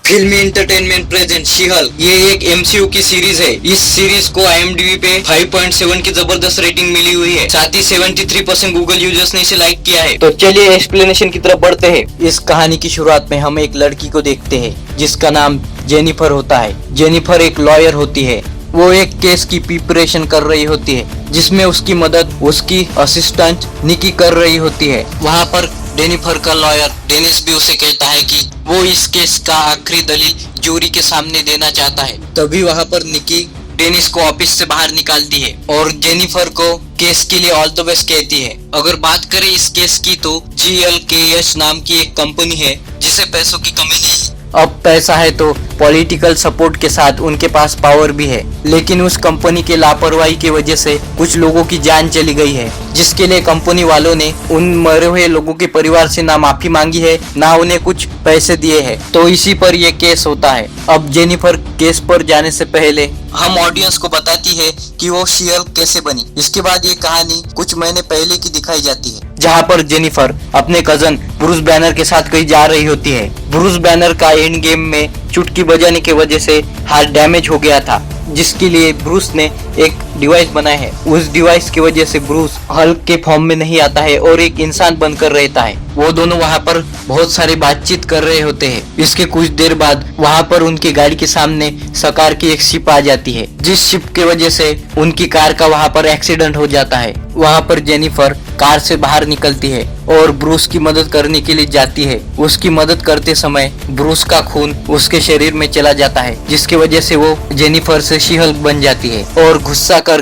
फिल्मी entertainment present she-Hulk. ये एक एमसीयू की सीरीज है। इस सीरीज को IMDb पे 5.7 की जबरदस्त रेटिंग मिली हुई है। साथ ही 73% गूगल यूजर्स ने इसे लाइक किया है। तो चलिए एक्सप्लेनेशन की तरफ बढ़ते हैं। इस कहानी की शुरुआत में हम एक लड़की को देखते हैं जिसका नाम जेनिफर होता है। जेनिफर एक लॉयर होती है। वो एक केस की प्रिपरेशन कर रही होती है जिसमें उसकी मदद उसकी असिस्टेंट निकी कर रही होती है। वहाँ पर जेनिफर का लॉयर डेनिस भी उसे कहता है कि वो इस केस का आखिरी दलील जूरी के सामने देना चाहता है। तभी वहाँ पर निकी डेनिस को ऑफिस से बाहर निकालती है और जेनिफर को केस के लिए ऑल द बेस्ट कहती है। अगर बात करें इस केस की तो GLKS नाम की एक कंपनी है जिसे पैसों की कमी नहीं। अब पैसा है तो पॉलिटिकल सपोर्ट के साथ उनके पास पावर भी है, लेकिन उस कंपनी के लापरवाही की वजह से कुछ लोगों की जान चली गई है, जिसके लिए कंपनी वालों ने उन मरे हुए लोगों के परिवार से ना माफी मांगी है ना उन्हें कुछ पैसे दिए हैं। तो इसी पर यह केस होता है। अब जेनिफर केस पर जाने से पहले हम ऑडियंस को बताती है कि वो शी-हल्क कैसे बनी। इसके बाद ये कहानी कुछ महीने पहले की दिखाई जाती है, जहाँ पर जेनिफर अपने कजन ब्रूस बैनर के साथ कहीं जा रही होती है। ब्रूस बैनर का एंड गेम में चुटकी बजाने की वजह से हाथ डैमेज हो गया था, जिसके लिए ब्रूस ने एक डिवाइस बनाया है। उस डिवाइस की वजह से ब्रूस हल्क के फॉर्म में नहीं आता है और एक इंसान बनकर रहता है। वो दोनों वहाँ पर बहुत सारी बातचीत कर रहे होते हैं। इसके कुछ देर बाद वहाँ पर उनकी गाड़ी के सामने सकार की एक शिप आ जाती है, जिस शिप की वजह से उनकी कार का वहाँ पर एक्सीडेंट हो जाता है। वहाँ पर जेनिफर कार से बाहर निकलती है और ब्रूस की मदद करने के लिए जाती है। उसकी मदद करते समय ब्रूस का खून उसके शरीर में चला जाता है, जिसकी वजह से वो जेनिफर से शी-हल्क बन जाती है और गुस्सा कर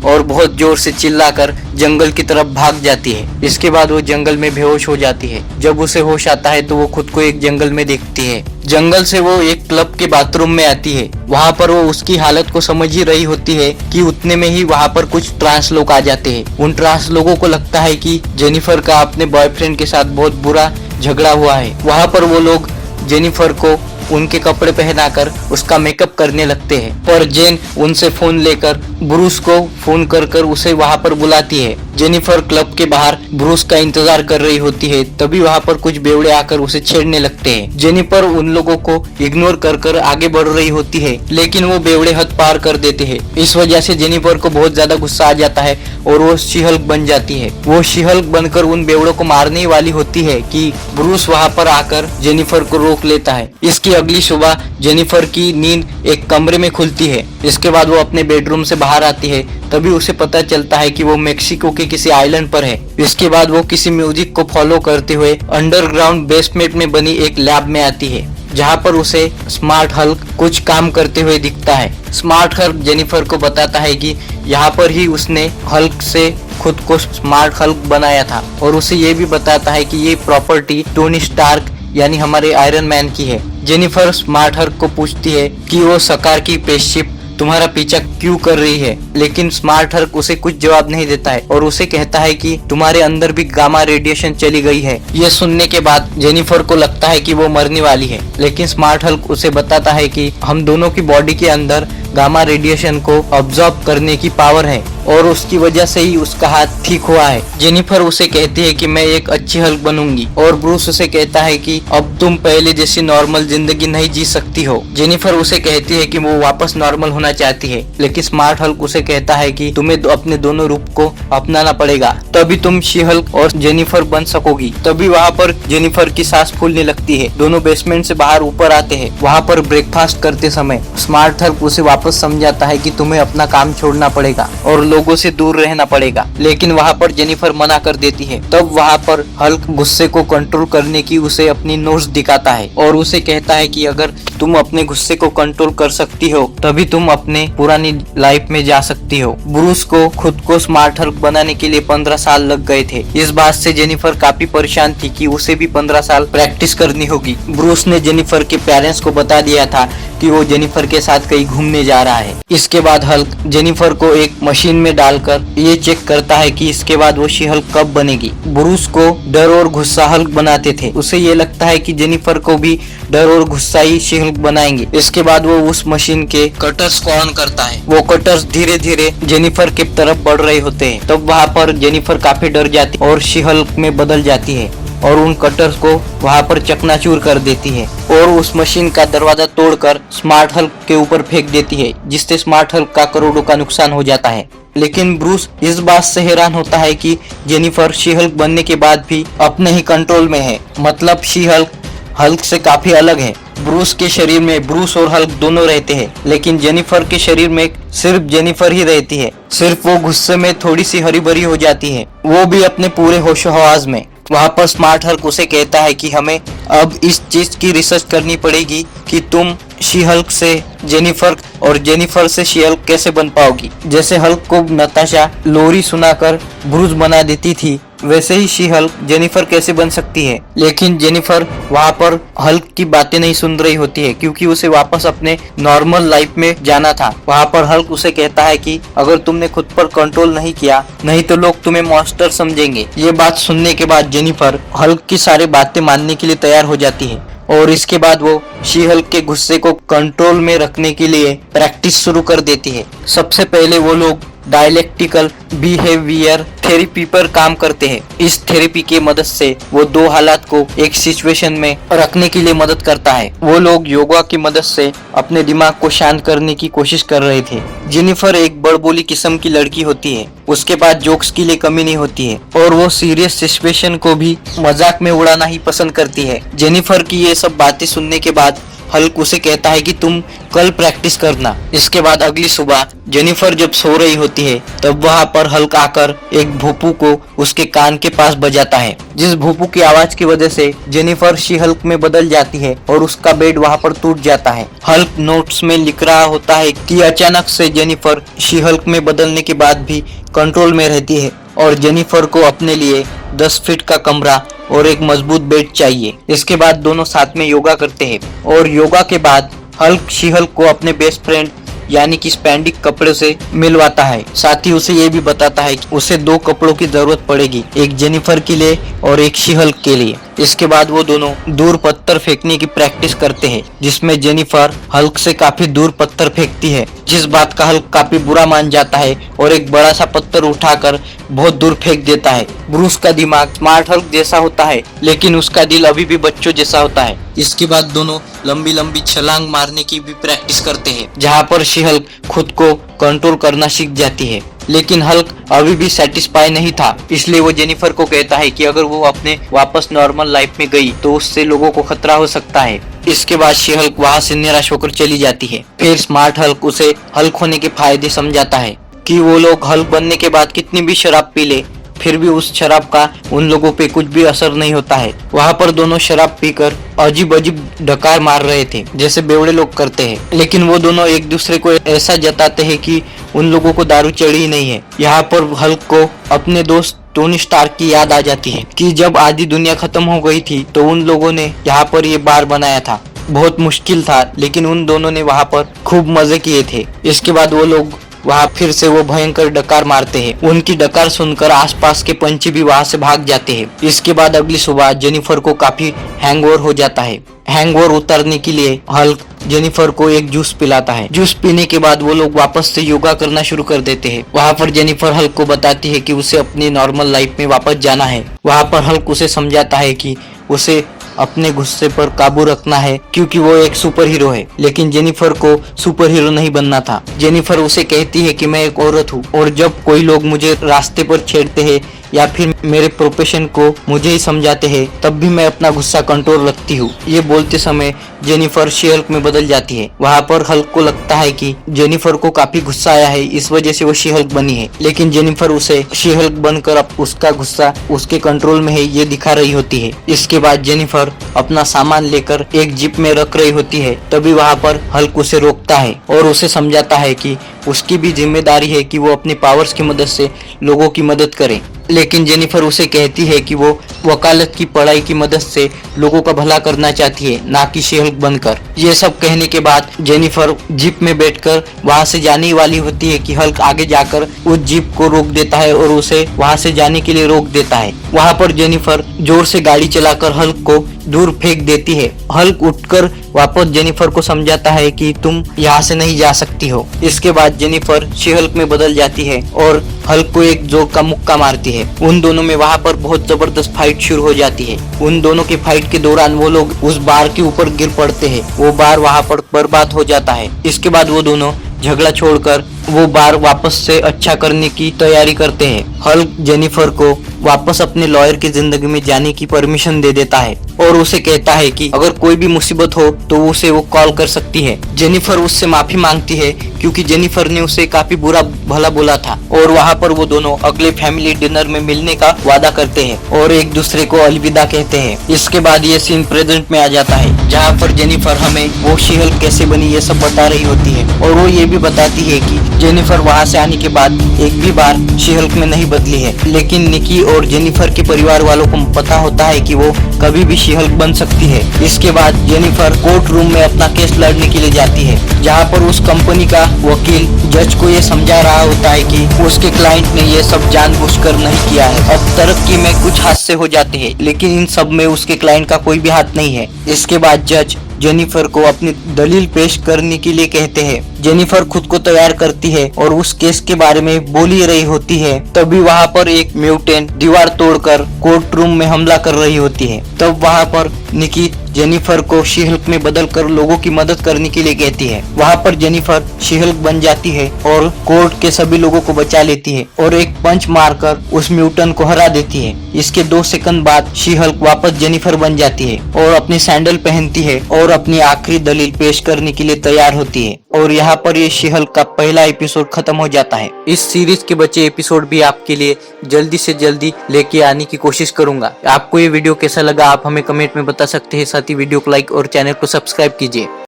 और बहुत जोर से चिल्लाकर जंगल की तरफ भाग जाती है। इसके बाद वो जंगल में बेहोश हो जाती है। जब उसे होश आता है तो वो खुद को एक जंगल में देखती है। जंगल से वो एक क्लब के बाथरूम में आती है। वहाँ पर वो उसकी हालत को समझ ही रही होती है कि उतने में ही वहाँ पर कुछ ट्रांस लोग आ जाते हैं। उन ट्रांस लोगों को लगता है कि जेनिफर का अपने बॉयफ्रेंड के साथ बहुत बुरा झगड़ा हुआ है। वहाँ पर वो लोग जेनिफर को उनके कपड़े पहनाकर उसका मेकअप करने लगते हैं, पर जेन उनसे फोन लेकर ब्रूस को फोन कर उसे वहां पर बुलाती है। जेनिफर क्लब के बाहर ब्रूस का इंतजार कर रही होती है। तभी वहां पर कुछ बेवड़े आकर उसे छेड़ने लगते हैं। जेनिफर उन लोगों को इग्नोर कर आगे बढ़ रही होती है, लेकिन वो बेवड़े हद पार कर देते हैं। इस वजह से जेनिफर को बहुत ज्यादा गुस्सा आ जाता है और वो शी-हल्क बन जाती है। वो शी-हल्क बनकर उन बेवड़ों को मारने वाली होती है कि ब्रूस वहां पर आकर जेनिफर को रोक लेता है। इसकी अगली सुबह जेनिफर की नींद एक कमरे में खुलती है। इसके बाद वो अपने बेडरूम से बाहर आती है। तभी उसे पता चलता है कि वो मेक्सिको के किसी आइलैंड पर है। इसके बाद वो किसी म्यूजिक को फॉलो करते हुए अंडरग्राउंड बेसमेंट में बनी एक लैब में आती है, जहाँ पर उसे स्मार्ट हल्क कुछ काम करते हुए दिखता है। स्मार्ट हल्क जेनिफर को बताता है कि यहाँ पर ही उसने हल्क से खुद को स्मार्ट हल्क बनाया था और उसे ये भी बताता है कि ये प्रॉपर्टी टोनी स्टार्क यानी हमारे आयरन मैन की है। जेनिफर स्मार्ट हल्क को पूछती है कि वो सकार की स्पेसशिप तुम्हारा पीछा क्यों कर रही है, लेकिन स्मार्ट हल्क उसे कुछ जवाब नहीं देता है और उसे कहता है कि तुम्हारे अंदर भी गामा रेडिएशन चली गई है। ये सुनने के बाद जेनिफर को लगता है कि वो मरने वाली है, लेकिन स्मार्ट हल्क उसे बताता है कि हम दोनों की बॉडी के अंदर गामा रेडिएशन को ऑब्जॉर्ब करने की पावर है और उसकी वजह से ही उसका हाथ ठीक हुआ है। जेनिफर उसे कहती है कि मैं एक अच्छी हल्क बनूंगी और ब्रूस उसे कहता है कि अब तुम पहले जैसी नॉर्मल जिंदगी नहीं जी सकती हो। जेनिफर उसे कहती है कि वो वापस नॉर्मल होना चाहती है, लेकिन स्मार्ट हल्क उसे कहता है कि तुम्हें अपने दोनों रूप को अपनाना पड़ेगा, तभी तुम शी-हल्क और जेनिफर बन सकोगी। तभी वहाँ पर जेनिफर की सांस फूलने लगती है। दोनों बेसमेंट से बाहर ऊपर आते हैं। वहाँ पर ब्रेकफास्ट करते समय स्मार्ट हल्क उसे वापस समझाता है कि तुम्हें अपना काम छोड़ना पड़ेगा और लोगों से दूर रहना पड़ेगा, लेकिन वहाँ पर जेनिफर मना कर देती है। तब वहाँ पर हल्क गुस्से को कंट्रोल करने की उसे अपनी नोट्स दिखाता है और उसे कहता है कि अगर तुम अपने गुस्से को कंट्रोल कर सकती हो तभी तुम अपने पुरानी लाइफ में जा सकती हो। ब्रूस को खुद को स्मार्ट हल्क बनाने के लिए 15 साल लग गए थे। इस बात से जेनिफर काफी परेशान थी कि उसे भी 15 साल प्रैक्टिस करनी होगी। ब्रूस ने जेनिफर के पेरेंट्स को बता दिया था कि वो जेनिफर के साथ कहीं घूमने जा रहा है। इसके बाद हल्क जेनिफर को एक मशीन में डालकर ये चेक करता है कि इसके बाद वो शी-हल्क कब बनेगी। ब्रूस को डर और गुस्सा हल्क बनाते थे। उसे ये लगता है कि जेनिफर को भी डर और गुस्सा ही शी-हल्क बनाएंगे। इसके बाद वो उस मशीन के कटर्स को ऑन करता है। वो कटर्स धीरे धीरे जेनिफर की तरफ बढ़ रहे होते हैं। तब वहाँ पर जेनिफर काफी डर जाती और शी-हल्क में बदल जाती है। और उन कटर्स को वहां पर चकनाचूर कर देती है और उस मशीन का दरवाजा तोड़कर स्मार्ट हल्क के ऊपर फेंक देती है, जिससे स्मार्ट हल्क का करोड़ों का नुकसान हो जाता है। लेकिन ब्रूस इस बात से हैरान होता है कि जेनिफर शी हल्क बनने के बाद भी अपने ही कंट्रोल में है, मतलब शी हल्क हल्क से काफी अलग है। ब्रूस के शरीर में ब्रूस और हल्क दोनों रहते हैं, लेकिन जेनिफर के शरीर में सिर्फ जेनिफर ही रहती है। सिर्फ वो गुस्से में थोड़ी सी हरी भरी हो जाती है, वो भी अपने पूरे होशो हवास में। वहाँ पर स्मार्ट हल्क उसे कहता है कि हमें अब इस चीज की रिसर्च करनी पड़ेगी कि तुम शी हल्क से जेनिफर और जेनिफर से शी हल्क कैसे बन पाओगी। जैसे हल्क को नताशा लोरी सुनाकर ब्रूस बना देती थी, वैसे ही शी हल्क जेनिफर कैसे बन सकती है। लेकिन जेनिफर वहाँ पर हल्क की बातें नहीं सुन रही होती है, क्योंकि उसे वापस अपने नॉर्मल लाइफ में जाना था। वहाँ पर हल्क उसे कहता है कि अगर तुमने खुद पर कंट्रोल नहीं किया, नहीं तो लोग तुम्हें मॉन्स्टर समझेंगे। ये बात सुनने के बाद जेनिफर हल्क की सारी बातें मानने के लिए तैयार हो जाती है और इसके बाद वो शी हल्क के गुस्से को कंट्रोल में रखने के लिए प्रैक्टिस शुरू कर देती है। सबसे पहले वो लोग डायलेक्टिकल बिहेवियर थेरेपी पर काम करते हैं। इस थेरेपी की मदद से वो दो हालात को एक सिचुएशन में रखने के लिए मदद करता है। वो लोग योगा की मदद से अपने दिमाग को शांत करने की कोशिश कर रहे थे। जेनिफर एक बड़बोली किस्म की लड़की होती है, उसके पास जोक्स के लिए कमी नहीं होती है और वो सीरियस सिचुएशन को भी मजाक में उड़ाना ही पसंद करती है। जेनिफर की ये सब बातें सुनने के बाद हल्क उसे कहता है कि तुम कल प्रैक्टिस करना। इसके बाद अगली सुबह जेनिफर जब सो रही होती है, तब वहाँ पर हल्क आकर एक भोपू को उसके कान के पास बजाता है, जिस भोपू की आवाज की वजह से जेनिफर शी हल्क में बदल जाती है और उसका बेड वहाँ पर टूट जाता है। हल्क नोट्स में लिख रहा होता है कि अचानक से जेनिफर शी हल्क में बदलने के बाद भी कंट्रोल में रहती है और जेनिफर को अपने लिए 10 फीट का कमरा और एक मजबूत बेड चाहिए। इसके बाद दोनों साथ में योगा करते हैं और योगा के बाद हल्क शी हल्क को अपने बेस्ट फ्रेंड यानी कि स्पैंडिक कपड़े से मिलवाता है। साथ ही उसे ये भी बताता है कि उसे 2 कपड़ों की जरूरत पड़ेगी, एक जेनिफर के लिए और एक शी हल्क के लिए। इसके बाद वो दोनों दूर पत्थर फेंकने की प्रैक्टिस करते हैं, जिसमें जेनिफर हल्क से काफी दूर पत्थर फेंकती है, जिस बात का हल्क काफी बुरा मान जाता है और एक बड़ा सा पत्थर उठाकर बहुत दूर फेंक देता है। ब्रूस का दिमाग स्मार्ट हल्क जैसा होता है, लेकिन उसका दिल अभी भी बच्चों जैसा होता है। इसके बाद दोनों लंबी लंबी छलांग मारने की भी प्रैक्टिस करते हैं, जहाँ पर शी हल्क खुद को कंट्रोल करना सीख जाती है। लेकिन हल्क अभी भी सेटिस्फाई नहीं था, इसलिए वो जेनिफर को कहता है कि अगर वो अपने वापस नॉर्मल लाइफ में गई तो उससे लोगों को खतरा हो सकता है। इसके बाद शी हल्क वहाँ से निराश होकर चली जाती है। फिर स्मार्ट हल्क उसे हल्क होने के फायदे समझाता है कि वो लोग हल्क बनने के बाद कितनी भी शराब पी ले, फिर भी उस शराब का उन लोगों पे कुछ भी असर नहीं होता है। वहाँ पर दोनों शराब पीकर अजीब अजीब डकार मार रहे थे, जैसे बेवड़े लोग करते हैं। लेकिन वो दोनों एक दूसरे को ऐसा जताते हैं कि उन लोगों को दारू चढ़ी ही नहीं है। यहाँ पर हल्क को अपने दोस्त टोनी स्टार्क की याद आ जाती है कि जब आधी दुनिया खत्म हो गई थी तो उन लोगों ने यहाँ पर ये बार बनाया था। बहुत मुश्किल था, लेकिन उन दोनों ने वहाँ पर खूब मजे किए थे। इसके बाद वो लोग वहाँ फिर से वो भयंकर डकार मारते हैं। उनकी डकार सुनकर आसपास के पंछी भी वहाँ से भाग जाते हैं। इसके बाद अगली सुबह जेनिफर को काफी हैंगओवर हो जाता है। हैंगओवर उतारने के लिए हल्क जेनिफर को एक जूस पिलाता है। जूस पीने के बाद वो लोग वापस से योगा करना शुरू कर देते हैं। वहाँ पर जेनिफर हल्क को बताती है कि उसे अपनी नॉर्मल लाइफ में वापस जाना है। वहाँ पर हल्क उसे समझाता है कि उसे अपने गुस्से पर काबू रखना है, क्योंकि वो एक सुपर हीरो है। लेकिन जेनिफर को सुपर हीरो नहीं बनना था। जेनिफर उसे कहती है कि मैं एक औरत हूँ और जब कोई लोग मुझे रास्ते पर छेड़ते हैं या फिर मेरे प्रोफेशन को मुझे ही समझाते हैं, तब भी मैं अपना गुस्सा कंट्रोल रखती हूँ। ये बोलते समय जेनिफर शी हल्क में बदल जाती है। वहाँ पर हल्क को लगता है कि जेनिफर को काफी गुस्सा आया है, इस वजह से वो शी हल्क बनी है। लेकिन जेनिफर उसे शी हल्क बनकर अब उसका गुस्सा उसके कंट्रोल में है ये दिखा रही होती है। इसके बाद जेनिफर अपना सामान लेकर एक जीप में रख रही होती है, तभी वहाँ पर हल्क उसे रोकता है और उसे समझाता है कि उसकी भी जिम्मेदारी है कि वो अपने पावर्स की मदद से लोगों की मदद करे। लेकिन जेनिफर उसे कहती है कि वो वकालत की पढ़ाई की मदद से लोगों का भला करना चाहती है, ना कि शी हल्क बनकर। ये सब कहने के बाद जेनिफर जीप में बैठकर वहां से जाने वाली होती है कि हल्क आगे जाकर उस जीप को रोक देता है और उसे वहां से जाने के लिए रोक देता है। वहां पर जेनिफर जोर से गाड़ी चलाकर हल्क को दूर फेंक देती है। हल्क उठकर वापस जेनिफर को समझाता है कि तुम यहाँ से नहीं जा सकती हो। इसके बाद जेनिफर शी हल्क में बदल जाती है और हल्क को एक जोक का मुक्का मारती है। उन दोनों में वहाँ पर बहुत जबरदस्त फाइट शुरू हो जाती है। उन दोनों की फाइट के दौरान वो लोग उस बार के ऊपर गिर पड़ते हैं। वो बार वहाँ पर बर्बाद हो जाता है। इसके बाद वो दोनों झगड़ा छोड़कर वो बार वापस से अच्छा करने की तैयारी करते हैं। हल्क जेनिफर को वापस अपने लॉयर की जिंदगी में जाने की परमिशन दे देता है और उसे कहता है कि अगर कोई भी मुसीबत हो तो उसे वो कॉल कर सकती है। जेनिफर उससे माफी मांगती है क्योंकि जेनिफर ने उसे काफी बुरा भला बोला था और वहाँ पर वो दोनों अगले फैमिली डिनर में मिलने का वादा करते हैं और एक दूसरे को अलविदा कहते हैं। इसके बाद ये सीन प्रेजेंट में आ जाता है जहाँ पर जेनिफर हमें वो शी हल्क कैसे बनी ये सब बता रही होती है और वो ये भी बताती है कि जेनिफर वहाँ से आने के बाद एक भी बार शी हल्क में नहीं बदली है। लेकिन निकी और जेनिफर के परिवार वालों को पता होता है कि वो कभी भी शी हल्क बन सकती है। इसके बाद जेनिफर कोर्ट रूम में अपना केस लड़ने के लिए जाती है जहाँ पर उस कंपनी का वकील जज को ये समझा रहा होता है कि उसके क्लाइंट ने ये सब जानबूझकर नहीं किया है। अब तरक्की में कुछ हादसे हो जाते हैं लेकिन इन सब में उसके क्लाइंट का कोई भी हाथ नहीं है। इसके बाद जज जेनिफर को अपनी दलील पेश करने के लिए कहते हैं। जेनिफर खुद को तैयार करती है और उस केस के बारे में बोल ही रही होती है। तभी वहाँ पर एक म्यूटेंट दीवार तोड़कर कोर्ट रूम में हमला कर रही होती है। तब वहाँ पर निकी जेनिफर को शी हल्क में बदलकर लोगों की मदद करने के लिए कहती है। वहाँ पर जेनिफर शी हल्क बन जाती है और कोर्ट के सभी लोगों को बचा लेती है और एक पंच मारकर उस म्यूटेंट को हरा देती है। इसके 2 सेकंड बाद शी हल्क वापस जेनिफर बन जाती है और अपनी सैंडल पहनती है और अपनी आखिरी दलील पेश करने के लिए तैयार होती है। और यहाँ पर ये शी हल्क का पहला एपिसोड खत्म हो जाता है। इस सीरीज के बचे एपिसोड भी आपके लिए जल्दी से जल्दी लेके आने की कोशिश करूंगा। आपको ये वीडियो कैसा लगा आप हमें कमेंट में बता सकते हैं। साथ ही वीडियो को लाइक और चैनल को सब्सक्राइब कीजिए।